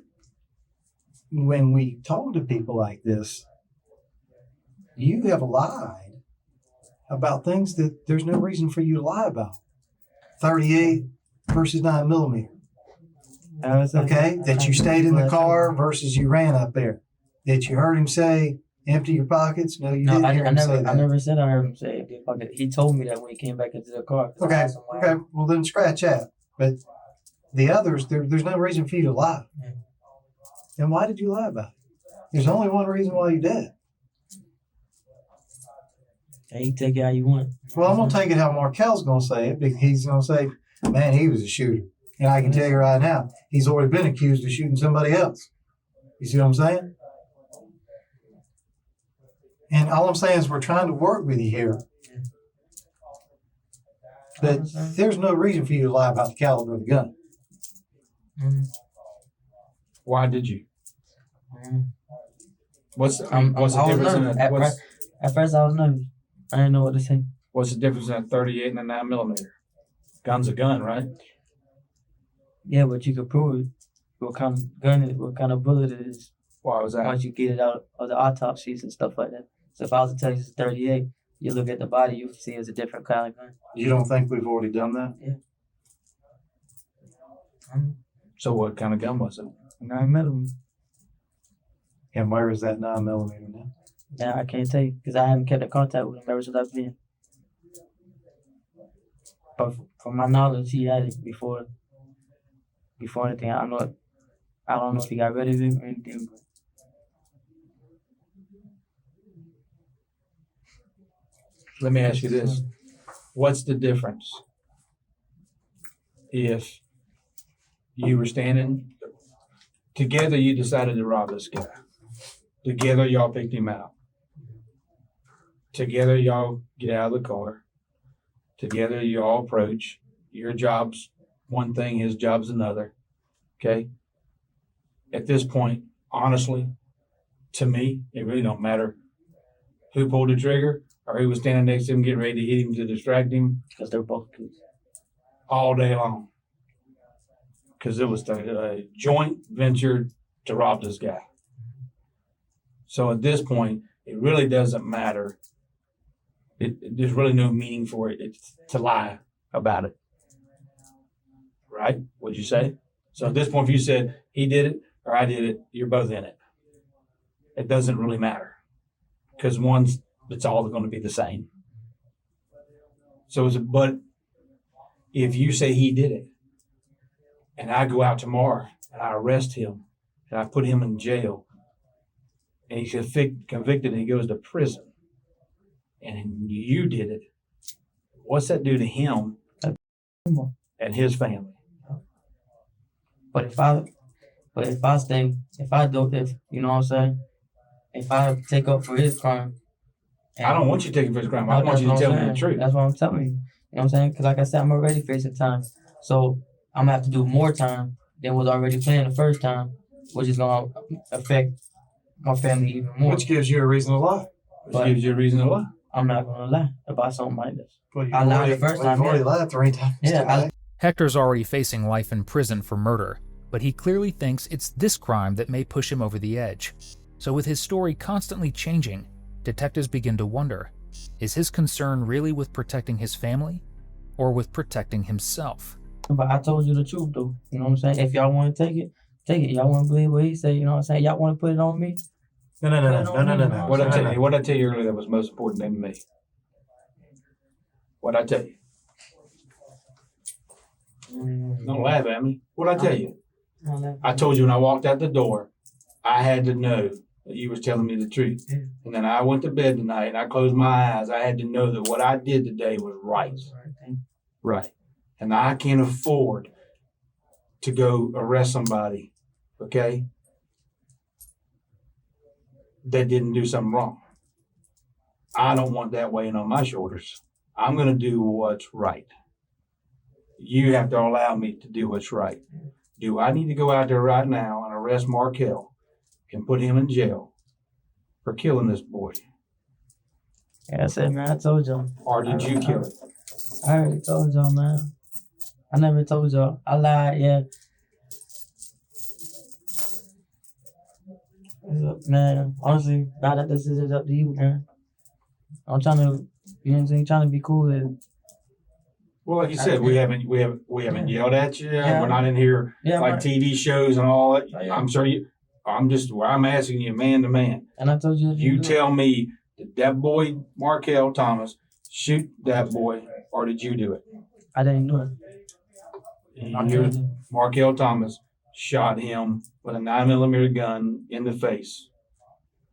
when we talk to people like this, you have lied about things that there's no reason for you to lie about. 38 versus 9mm. Okay? That you stayed in the car versus you ran up there. That you heard him say, empty your pockets. No, you didn't hear him say that. I never said I heard him say empty your pocket. He told me that when he came back into the car. Okay. Well, then scratch that. But the others, there's no reason for you to lie. Yeah. And why did you lie about it? There's only one reason why you did. Hey, you take it how you want. Well, I'm going to take it how Marquil's going to say it because he's going to say, man, he was a shooter. And I can tell you right now, he's already been accused of shooting somebody else. You see what I'm saying? And all I'm saying is we're trying to work with you here. But there's no reason for you to lie about the caliber of the gun. Why did you? What's the I was difference in nervous. a, At first, I was nervous. I didn't know what to say. what's the difference in a 38 and a 9mm? Gun's a gun, right? Yeah, but you could prove it. What kind of gun it is, what kind of bullet it is. Why was that? Once you get it out of the autopsies and stuff like that. So if I was to tell you it's 38, you look at the body, you see it's a different kind of gun. You don't think we've already done that? So what kind of gun was it? 9mm. And where is that 9mm now? Now I can't tell you because I haven't kept in contact with him ever since I've been. But from my knowledge, he had it before anything. I don't know if he got rid of it or anything. But Let me ask you this. What's the difference if you were standing together, you decided to rob this guy. Together, y'all picked him out. Together, y'all get out of the car. Together, you all approach. Your job's one thing, his job's another. Okay? At this point, honestly, to me, it really don't matter who pulled the trigger or who was standing next to him getting ready to hit him to distract him Because they're both accused. all day long. Because it was a joint venture to rob this guy. So at this point, it really doesn't matter. There's really no meaning for it. It's to lie about it. Right? What'd you say? So at this point, if you said he did it or I did it, you're both in it. It doesn't really matter. Because it's all going to be the same. So, but if you say he did it, and I go out tomorrow and I arrest him and I put him in jail, and he's convicted and he goes to prison, and you did it, what's that do to him and his family? But if I you know what I'm saying? If I take up for his crime. I don't want you taking for his crime. I want you to tell me the truth. That's what I'm telling you. You know what I'm saying? Because like I said, I'm already facing time. So I'm going to have to do more time than was already planned the first time, which is going to affect my family even more. Which gives you a reason to lie. Which gives you a reason to lie. I'm not going to lie about something like this. Well, I lied the first time. You've already lied 3 times. Yeah, Hector's already facing life in prison for murder, but he clearly thinks it's this crime that may push him over the edge. So with his story constantly changing, detectives begin to wonder, is his concern really with protecting his family or with protecting himself? But I told you the truth, though. You know what I'm saying? If y'all want to take it, take it. Y'all want to believe what he said, you know what I'm saying? Y'all want to put it on me? No. What I tell you earlier that was the most important thing to me? What'd I tell you? Don't laugh at me. What'd I tell you? I told you when I walked out the door, I had to know that you was telling me the truth. Yeah. And then I went to bed tonight and I closed my eyes. I had to know that what I did today was right. Right. And I can't afford to go arrest somebody, okay, that didn't do something wrong. I don't want that weighing on my shoulders. I'm going to do what's right. You have to allow me to do what's right. Do I need to go out there right now and arrest Marquil and put him in jail for killing this boy? Yeah, I said, man, I told y'all. Or did you kill it? I already told y'all, man. I never told y'all. I lied, yeah. Man, honestly, now that this is up to you, man. I'm trying to, you know what I'm saying, trying to be cool with. Well, like you said, we haven't yelled at you. Yeah. We're not in here Yeah, like right. TV shows and all that. Oh, yeah. I'm asking you man to man. And I told you. You tell me, did that boy Marquil Thomas shoot that boy, or did you do it? I didn't do it. Marquil Thomas shot him with a 9mm gun in the face,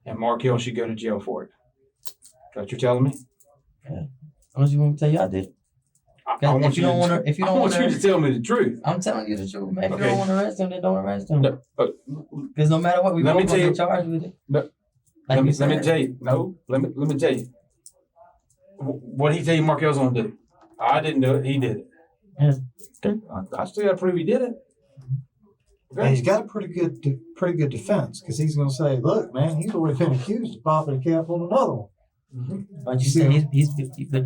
and Marquil should go to jail for it. That's what you're telling me? Yeah. Unless you want me to tell you I did. I want you to tell me the truth. I'm telling you the truth, man. If Okay. you don't want to arrest him, then don't arrest him. No, Because no matter what, we Let me both tell gonna you- get charged with it. No, Like let me you said. tell you. No, let me tell you. What he tell you Marquil's gonna do? I didn't do it. He did it. Yeah. Okay. I still got to prove he did it. And he's got a pretty good defense because he's going to say, "Look, man, he's already been accused of popping a cap on another one." But you said he's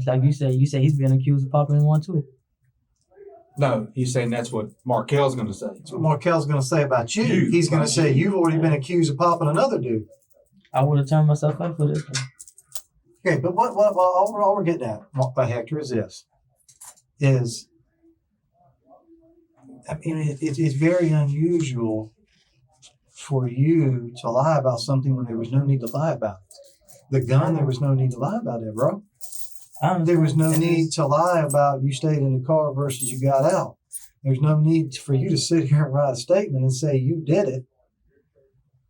like you said he's been accused of popping one too. No, he's saying that's what Marquil's going to say. That's what Markel's going to say about you. You. He's going to say you've already been accused of popping another dude. I would have turned myself in for this one. Okay, but what all we're getting at by Hector is this: it's very unusual for you to lie about something when there was no need to lie about it. The gun, there was no need to lie about it, bro. There was no need to lie about you stayed in the car versus you got out. There's no need for you to sit here and write a statement and say you did it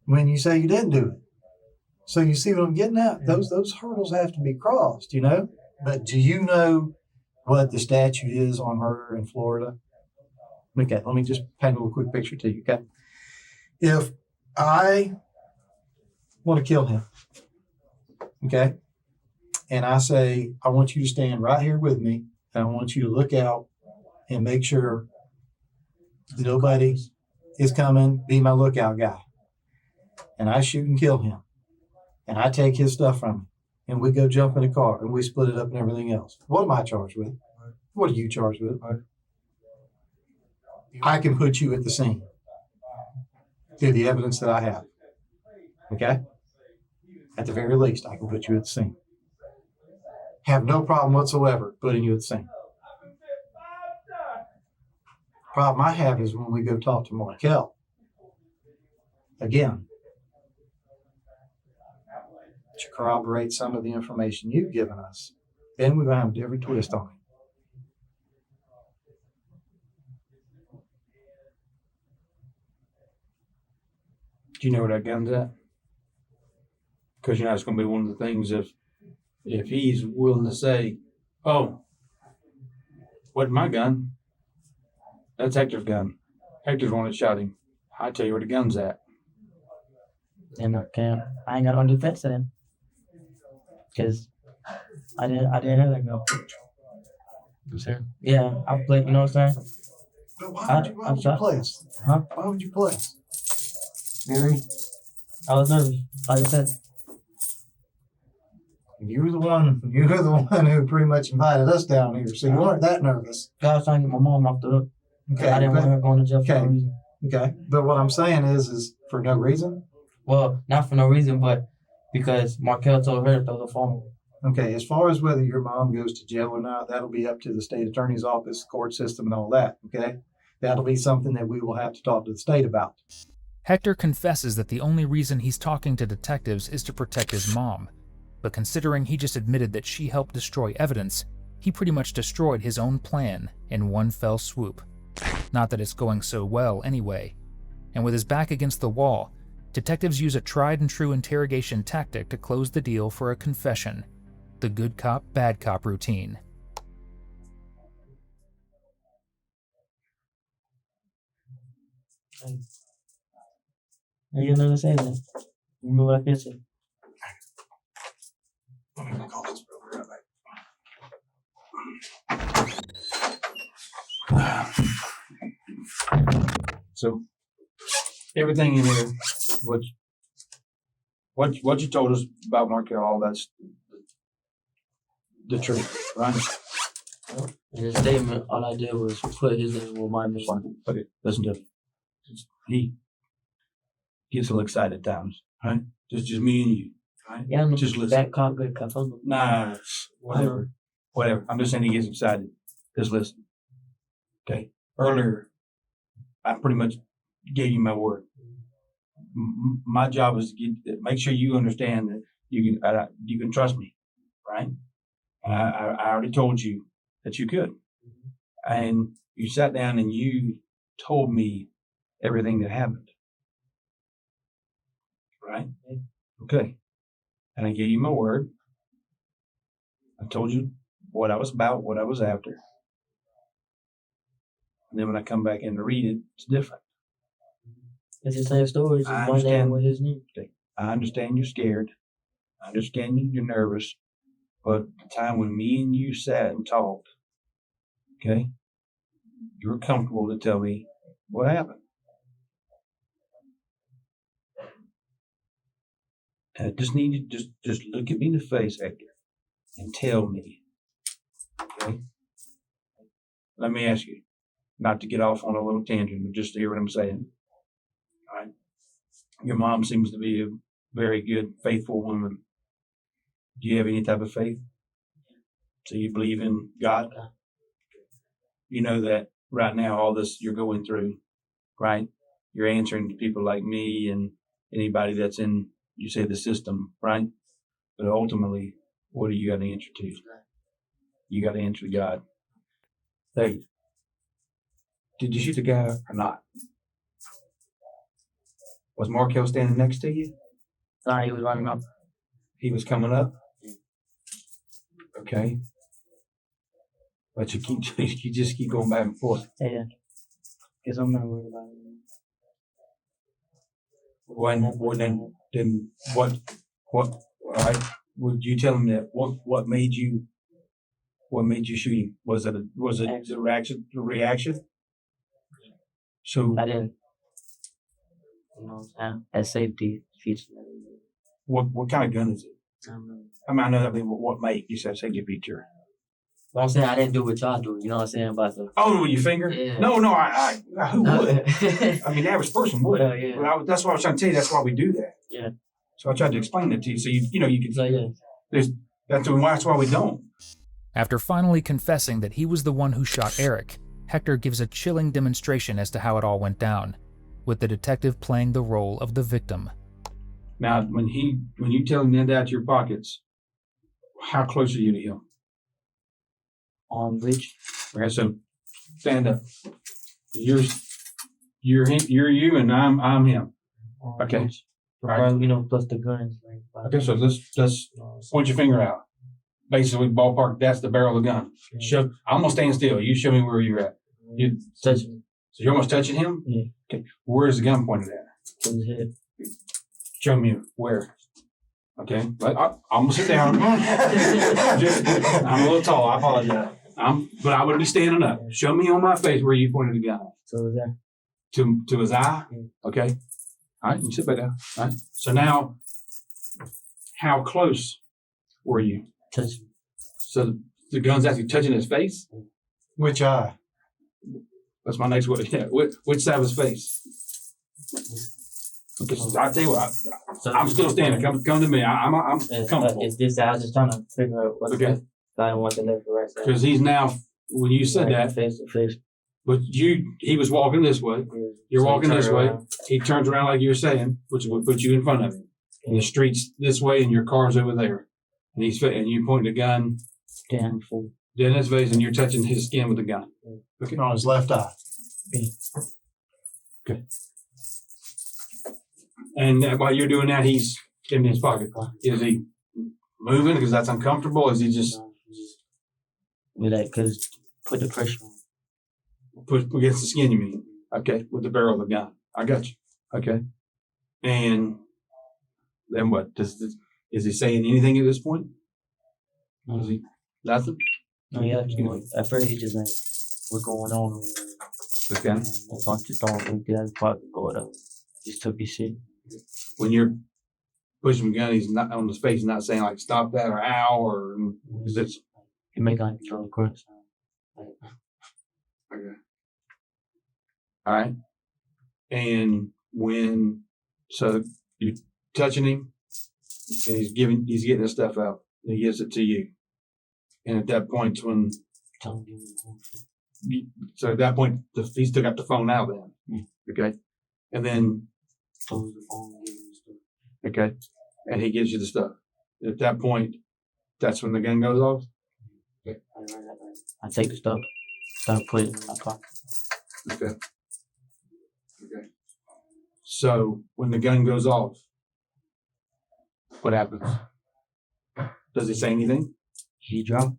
when you say you didn't do it. So you see what I'm getting at? Those hurdles have to be crossed, you know? But do you know what the statute is on murder in Florida? Okay, let me just paint a little quick picture to you, okay? If I want to kill him, okay, and I say, I want you to stand right here with me, and I want you to look out and make sure nobody is coming, be my lookout guy. And I shoot and kill him. and I take his stuff from him, and we go jump in a car and we split it up and everything else, what am I charged with? What are you charged with? I can put you at the scene through the evidence that I have. Okay? At the very least, I can put you at the scene. Have no problem whatsoever putting you at the scene. Problem I have is when we go talk to Marquil. Again, to corroborate some of the information you've given us, then we're going to have a different twist on it. Do you know where that gun's at? Because it's going to be one of the things if he's willing to say, "Oh, wasn't my gun. That's Hector's gun. Hector's the one that shot him. I tell you where the gun's at." And I ain't got no defense to them. Cause I didn't have that gun. You see? Yeah, I played. You know what I'm saying? But why would you play us? Huh? Why would you play us? Really? I was nervous. Like I said. You were the one who pretty much invited us down here, so you weren't that nervous. I was trying to get my mom off the hook. Okay. I didn't want her going to jail for no Okay. reason. Okay. But what I'm saying is for no reason. Well, not for no reason, but because Marquil told her to throw the phone. Okay, as far as whether your mom goes to jail or not, that'll be up to the state attorney's office, court system, and all that, okay? That'll be something that we will have to talk to the state about. Hector confesses that the only reason he's talking to detectives is to protect his mom. But considering he just admitted that she helped destroy evidence, he pretty much destroyed his own plan in one fell swoop. Not that it's going so well anyway. And with his back against the wall, detectives use a tried-and-true interrogation tactic to close the deal for a confession. The good cop, bad cop routine. You never say that. You know what I can say? So everything in there, what you told us about Marquil, all that's the truth, right? In his statement, all I did was put his name with my name. Okay, listen to him. He gets a little excited at times, right? Just me and you, right? Yeah, I'm Just listen. bad cop, good cop. Nah, whatever. I'm just saying he gets excited. Just listen. Okay. Earlier, I pretty much gave you my word. My job is to make sure you understand that you can trust me, right? And I already told you that you could, and you sat down and you told me everything that happened, right? Okay. And I gave you my word. I told you what I was about, what I was after. And then when I come back in to read it, it's different. It's the same story. It's just my name with his name. Okay. I understand you're scared. I understand you're nervous. But the time when me and you sat and talked, okay, you were comfortable to tell me what happened. And I just need you just look at me in the face, Hector, and tell me. Okay? Let me ask you, not to get off on a little tangent, but just to hear what I'm saying. All right? Your mom seems to be a very good, faithful woman. Do you have any type of faith? So you believe in God? You know that right now, all this you're going through, right? You're answering to people like me and anybody that's in, you say, the system, right? But ultimately, what do you got to answer to? You got to answer to God. Hey, did you shoot the guy or not? Was Marquil standing next to you? Nah, he was running up. He was coming up? Okay. But you just keep going back and forth. Yeah. Because I'm not worried about it. Then what, all right, would you tell him that, what made you shoot him? Was it a reaction? So, I didn't. You know what I'm saying? As safety feature. What kind of gun is it? I don't know. I mean, I know that, but what make? You said, say your feature. But I'm saying I didn't do what y'all do. You know what I'm saying? About the. Oh, with your finger? Yeah. No, who would? I mean, the average person would. Well, yeah. Well, that's why I was trying to tell you. That's why we do that. Yeah. So I tried to explain that to you, so you know you can. So yeah. That's why we don't. After finally confessing that he was the one who shot Eric, Hector gives a chilling demonstration as to how it all went down, with the detective playing the role of the victim. Now, when you tell him to hand out your pockets, how close are you to him? On which? Okay, so stand up. You're you, and I'm him. Okay. Right. You know, plus the guns. Like, Okay, so let's point your finger out. Basically, ballpark. That's the barrel of the gun. Show. I'm gonna stand still. You show me where you're at. You touch So you're almost touching him. Yeah. Okay. Where's the gun pointed at? to his head. Show me where. Okay. But I'm gonna sit down. I'm a little tall. I apologize. But I would be standing up. Show me on my face where you pointed the gun. So is that? To his eye. Yeah. Okay. All right. You sit back down. All right. So now, how close were you? Touch. So the gun's actually touching his face. Which eye? That's my next word. Yeah. Which side of his face? Okay. So I tell you what. So I'm still standing. Come to me. I'm comfortable. It's this. I was just trying to figure out what. Okay. I didn't want the left or right side. Because he's now, when you said that, face to face. but he was walking this way. You're So he walking this turned way. around. He turns around like you were saying, which would put you in front of him. And the street's this way, and your car's over there. And you point the gun Down full. dead in his face, and you're touching his skin with the gun. Okay. On his left eye. Okay. And while you're doing that, he's in his pocket. Is he moving because that's uncomfortable? Is he just With that, cause put the pressure on. push against the skin? You mean? Okay, with the barrel of the gun. I got you. Okay. And then what? Is he saying anything at this point? Is he nothing? No, yeah. At first he just like, what's going on? Okay. That's all. Just don't think that's part of going up. Just took his shit. When you're pushing the gun, he's not on his face, not saying like stop that or ow or is it It make like throw the course. okay. All right. And so you're touching him and he's getting his stuff out and he gives it to you. And at that point when so at that point he still got the phone out then. Okay. And then okay. And he gives you the stuff. At that point, that's when the gun goes off? I take the stuff, start putting it in my pocket. Okay. Okay. So when the gun goes off, what happens? Does he say anything? He dropped.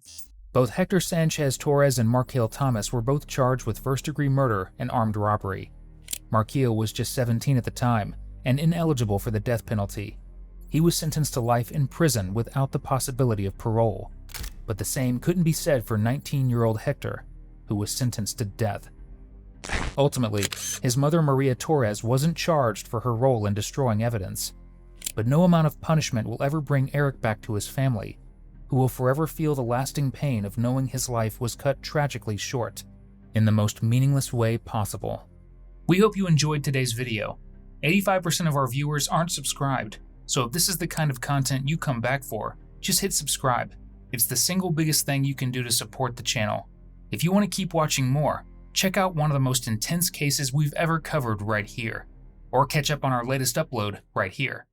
Both Hector Sanchez Torres and Marquil Thomas were both charged with first-degree murder and armed robbery. Marquil was just 17 at the time and ineligible for the death penalty. He was sentenced to life in prison without the possibility of parole. But the same couldn't be said for 19-year-old Hector, who was sentenced to death. Ultimately, his mother Maria Torres wasn't charged for her role in destroying evidence. But no amount of punishment will ever bring Eric back to his family, who will forever feel the lasting pain of knowing his life was cut tragically short, in the most meaningless way possible. We hope you enjoyed today's video. 85% of our viewers aren't subscribed, so if this is the kind of content you come back for, just hit subscribe. It's the single biggest thing you can do to support the channel. If you want to keep watching more, check out one of the most intense cases we've ever covered right here, or catch up on our latest upload right here.